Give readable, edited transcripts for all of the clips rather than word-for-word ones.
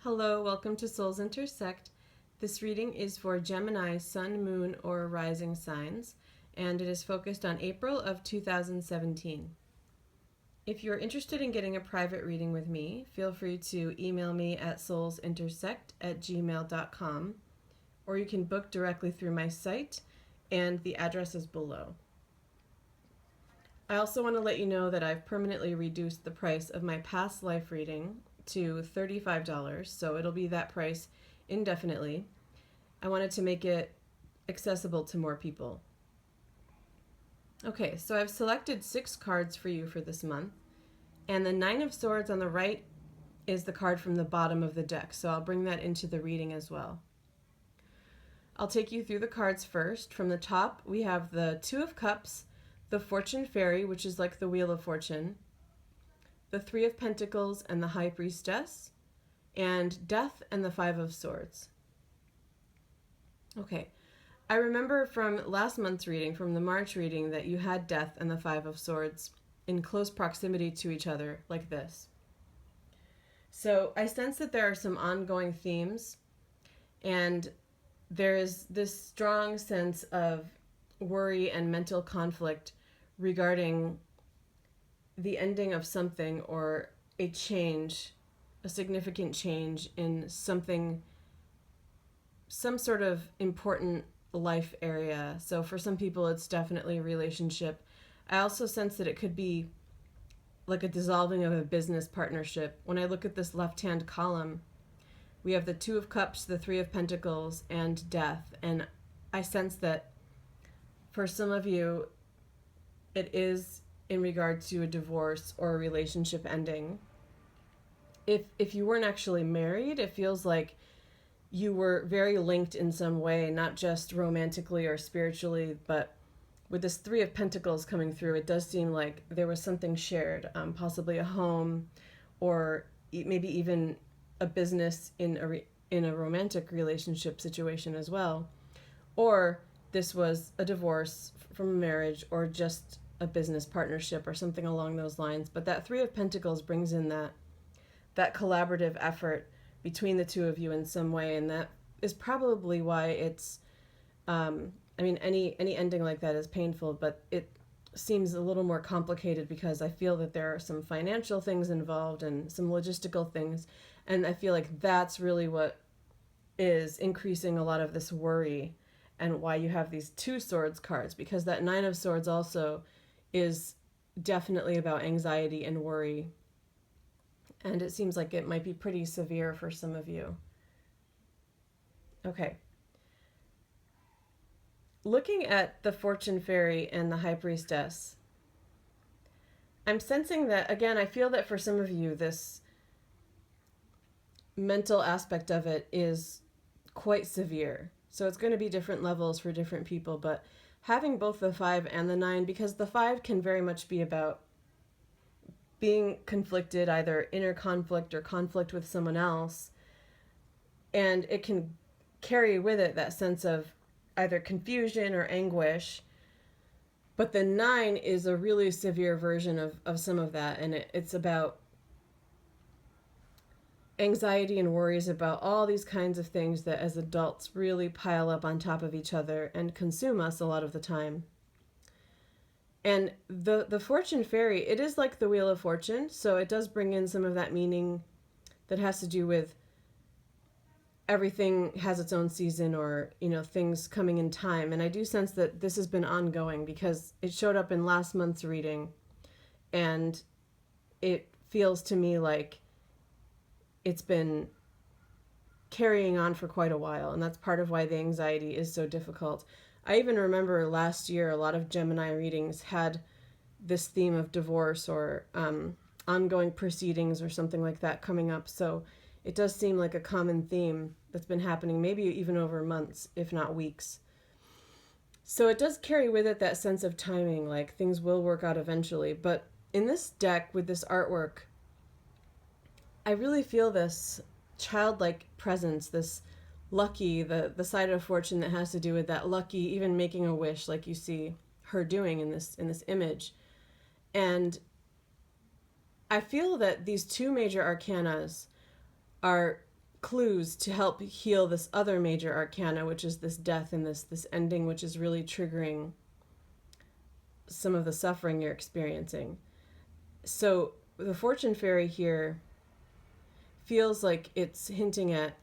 Hello, welcome to Souls Intersect. This reading is for Gemini, Sun, Moon, or Rising signs, and it is focused on April of 2017. If you're interested in getting a private reading with me, feel free to email me at soulsintersect@gmail.com, or you can book directly through my site, and the address is below. I also want to let you know that I've permanently reduced the price of my past life reading to $35, so it'll be that price indefinitely. I wanted to make it accessible to more people. Okay, so I've selected 6 cards for you for this month, and the 9 of Swords on the right is the card from the bottom of the deck, so I'll bring that into the reading as well. I'll take you through the cards first. From the top, we have the 2 of Cups, the Fortune Fairy, which is like the Wheel of Fortune, the 3 of Pentacles and the High Priestess, and Death and the 5 of Swords. Okay, I remember from last month's reading, from the March reading, that you had Death and the 5 of Swords in close proximity to each other, like this. So I sense that there are some ongoing themes, and there is this strong sense of worry and mental conflict regarding the ending of something or a change, a significant change in something, some sort of important life area. So for some people, it's definitely a relationship. I also sense that it could be like a dissolving of a business partnership. When I look at this left-hand column, we have the 2 of Cups, the 3 of Pentacles, and Death. And I sense that for some of you, it is in regard to a divorce or a relationship ending. If you weren't actually married, it feels like you were very linked in some way, not just romantically or spiritually, but with this 3 of Pentacles coming through, it does seem like there was something shared, possibly a home, or maybe even a business in a romantic relationship situation as well. Or this was a divorce from a marriage, or just a business partnership or something along those lines. But that 3 of Pentacles brings in that collaborative effort between the two of you in some way, and that is probably why it's any ending like that is painful, but it seems a little more complicated because I feel that there are some financial things involved and some logistical things, and I feel like that's really what is increasing a lot of this worry and why you have these 2 Swords cards, because that 9 of Swords also is definitely about anxiety and worry. And it seems like it might be pretty severe for some of you. Okay. Looking at the Fortune Fairy and the High Priestess, I'm sensing that, again, I feel that for some of you, this mental aspect of it is quite severe. So it's going to be different levels for different people, but having both the 5 and the 9, because the 5 can very much be about being conflicted, either inner conflict or conflict with someone else, and it can carry with it that sense of either confusion or anguish. But the 9 is a really severe version of some of that, and it's about anxiety and worries about all these kinds of things that as adults really pile up on top of each other and consume us a lot of the time. And the Fortune Fairy, it is like the Wheel of Fortune, so it does bring in some of that meaning that has to do with everything has its own season, or, things coming in time. And I do sense that this has been ongoing because it showed up in last month's reading, and it feels to me like it's been carrying on for quite a while, and that's part of why the anxiety is so difficult. I even remember last year a lot of Gemini readings had this theme of divorce or ongoing proceedings or something like that coming up. So it does seem like a common theme that's been happening, maybe even over months, if not weeks. So it does carry with it that sense of timing, like things will work out eventually. But in this deck with this artwork, I really feel this childlike presence, this lucky, the side of fortune that has to do with that lucky, even making a wish, like you see her doing in this image. And I feel that these 2 major arcanas are clues to help heal this other major arcana, which is this death and this ending, which is really triggering some of the suffering you're experiencing. So the fortune fairy here feels like it's hinting at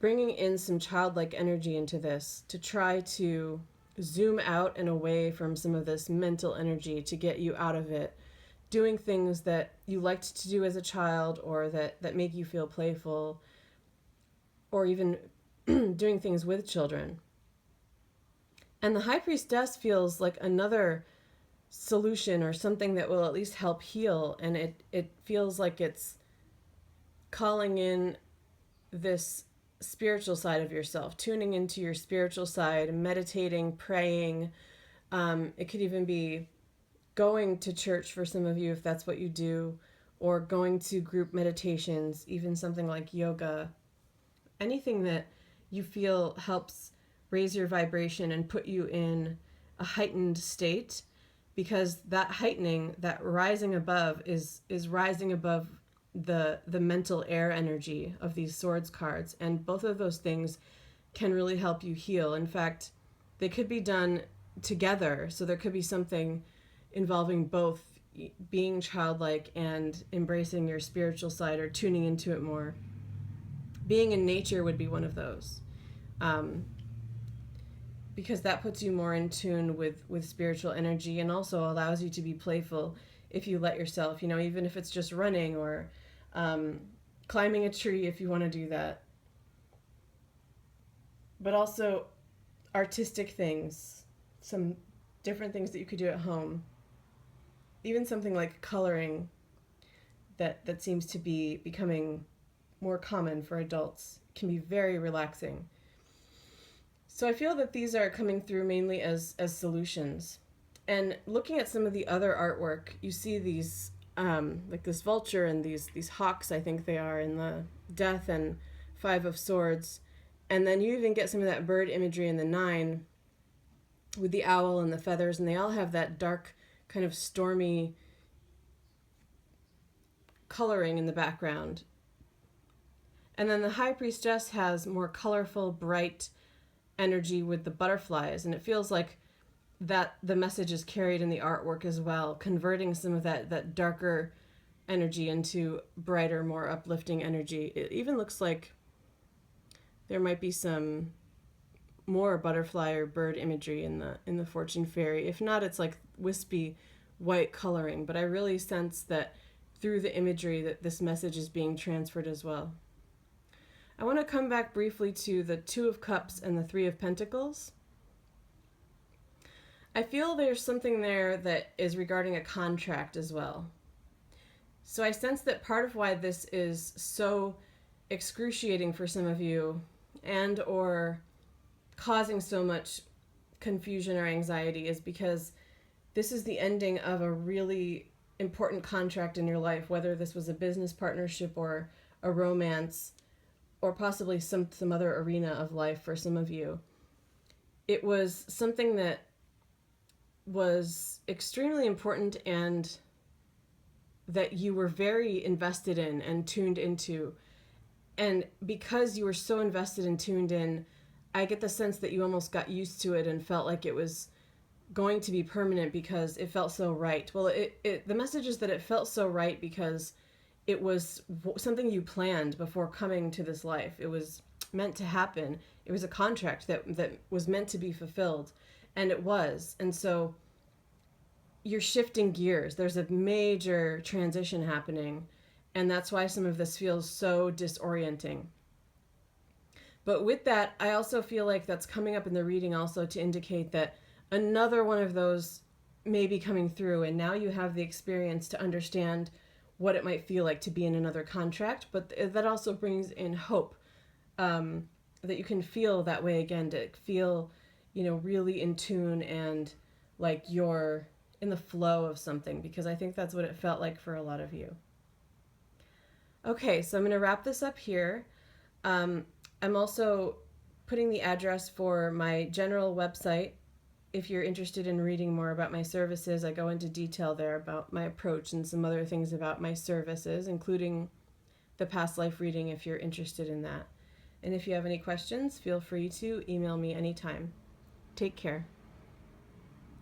bringing in some childlike energy into this to try to zoom out and away from some of this mental energy to get you out of it, doing things that you liked to do as a child or that make you feel playful, or even doing things with children. And the High Priestess feels like another solution or something that will at least help heal, and it feels like it's calling in this spiritual side of yourself, tuning into your spiritual side, meditating, praying. It could even be going to church for some of you if that's what you do, or going to group meditations, even something like yoga. Anything that you feel helps raise your vibration and put you in a heightened state, because that heightening, that rising above is rising above the mental air energy of these swords cards, and both of those things can really help you heal. In fact, they could be done together, so there could be something involving both being childlike and embracing your spiritual side or tuning into it more. Being in nature would be one of those, because that puts you more in tune with spiritual energy, and also allows you to be playful if you let yourself, even if it's just running or climbing a tree if you want to do that. But also artistic things, some different things that you could do at home. Even something like coloring that seems to be becoming more common for adults can be very relaxing. So I feel that these are coming through mainly as solutions. And looking at some of the other artwork, you see these like this vulture and these hawks, I think they are, in the Death and Five of Swords. And then you even get some of that bird imagery in the Nine with the owl and the feathers, and they all have that dark kind of stormy coloring in the background. And then the High Priestess has more colorful, bright energy with the butterflies, and it feels like that the message is carried in the artwork as well, converting some of that darker energy into brighter, more uplifting energy. It even looks like there might be some more butterfly or bird imagery in the Fortune Fairy. If not, it's like wispy white coloring, but I really sense that through the imagery that this message is being transferred as well. I want to come back briefly to the Two of Cups and the Three of Pentacles. I feel there's something there that is regarding a contract as well. So I sense that part of why this is so excruciating for some of you, and or causing so much confusion or anxiety, is because this is the ending of a really important contract in your life, whether this was a business partnership or a romance, or possibly some other arena of life for some of you. It was something that was extremely important and that you were very invested in and tuned into. And because you were so invested and tuned in, I get the sense that you almost got used to it and felt like it was going to be permanent because it felt so right. Well, the message is that it felt so right because it was something you planned before coming to this life. It was meant to happen. It was a contract that was meant to be fulfilled, and it was. And so you're shifting gears. There's a major transition happening, and that's why some of this feels so disorienting. But with that, I also feel like that's coming up in the reading also to indicate that another one of those may be coming through, and now you have the experience to understand what it might feel like to be in another contract. But that also brings in hope, that you can feel that way again, to feel, really in tune and like you're in the flow of something, because I think that's what it felt like for a lot of you. Okay, so I'm going to wrap this up here. I'm also putting the address for my general website. If you're interested in reading more about my services, I go into detail there about my approach and some other things about my services, including the past life reading if you're interested in that. And if you have any questions, feel free to email me anytime. Take care.